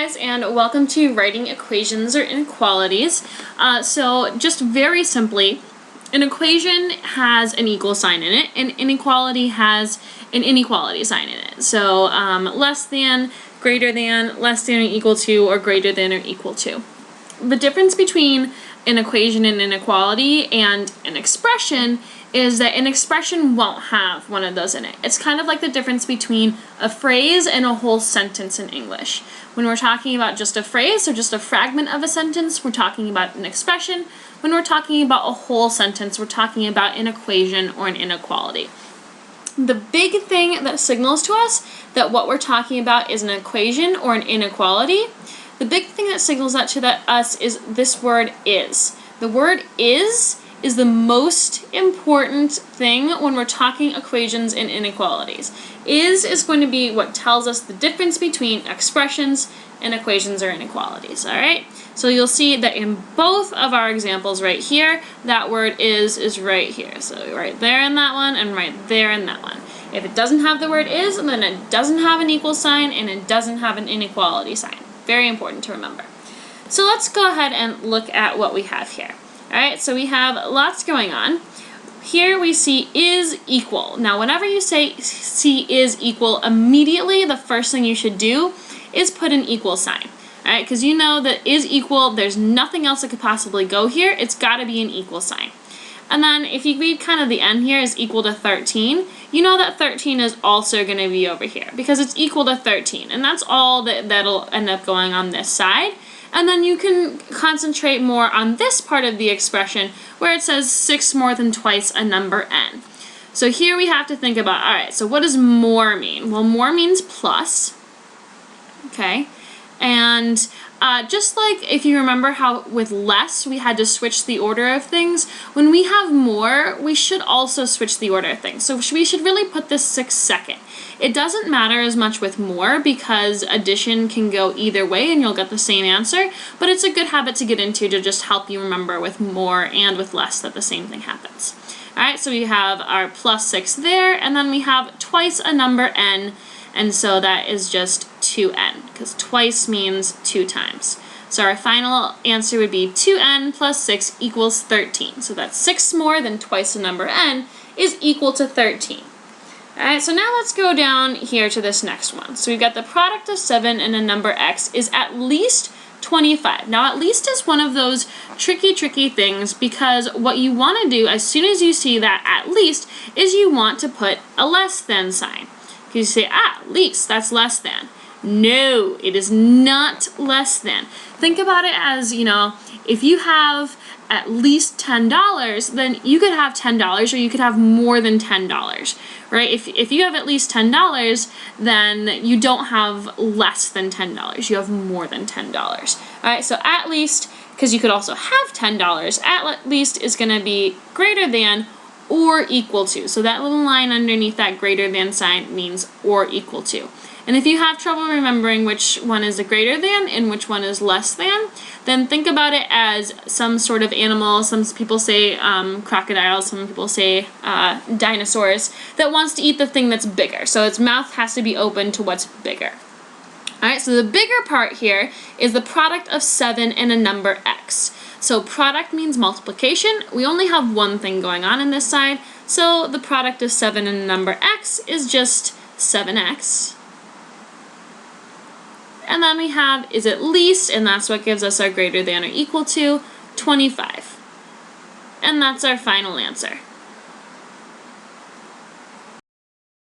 guys, and welcome to writing equations or inequalities. So just very simply, an equation has an equal sign in it, and inequality has an inequality sign in it. So less than, greater than, less than or equal to, or greater than or equal to. The difference between an equation and inequality and an expression is that an expression won't have one of those in it. It's kind of like the difference between a phrase and a whole sentence in English. When we're talking about just a phrase or just a fragment of a sentence, we're talking about an expression. When we're talking about a whole sentence, we're talking about an equation or an inequality. The big thing that signals to us that what we're talking about is an equation or an inequality, the big thing that signals that to us is this word is. The word is the most important thing when we're talking equations and inequalities. Is going to be what tells us the difference between expressions and equations or inequalities, all right? So you'll see that in both of our examples right here, that word is right here. So right there in that one and right there in that one. If it doesn't have the word is, then it doesn't have an equal sign and it doesn't have an inequality sign. Very important to remember. So let's go ahead and look at what we have here. All right, so we have lots going on. Here we see is equal. Now, whenever you see is equal, immediately the first thing you should do is put an equal sign. All right, because you know that is equal, there's nothing else that could possibly go here. It's got to be an equal sign. And then if you read kind of the end here is equal to 13, you know that 13 is also going to be over here because it's equal to 13. And that's all that'll end up going on this side. And then you can concentrate more on this part of the expression where it says 6 more than twice a number n. So here we have to think about, all right, so what does more mean? Well, more means plus, okay? And just like if you remember how with less we had to switch the order of things, when we have more, we should also switch the order of things. So we should really put this 6 second. It doesn't matter as much with more because addition can go either way and you'll get the same answer, but it's a good habit to get into to just help you remember with more and with less that the same thing happens. All right, so we have our plus 6 there, and then we have twice a number n, and so that is just 2n, because twice means 2 times. So our final answer would be 2n plus 6 equals 13. So that's 6 more than twice the number n is equal to 13. All right, so now let's go down here to this next one. So we've got the product of 7 and a number x is at least 25. Now, at least is one of those tricky things because what you want to do as soon as you see that at least is you want to put a less than sign. Because you say, at least, that's less than. No, it is not less than. Think about it as, you know, if you have at least $10, then you could have $10 or you could have more than $10, right? If you have at least $10, then you don't have less than $10. You have more than $10. All right, so at least, because you could also have $10, at least is going to be greater than or equal to. So that little line underneath that greater than sign means or equal to. And if you have trouble remembering which one is a greater than and which one is less than, then think about it as some sort of animal. Some people say crocodiles, some people say dinosaurs, that wants to eat the thing that's bigger. So its mouth has to be open to what's bigger. All right, so the bigger part here is the product of 7 and a number x. So product means multiplication. We only have one thing going on this side. So the product of 7 and a number x is just 7x. And then we have is at least, and that's what gives us our greater than or equal to, 25. And that's our final answer.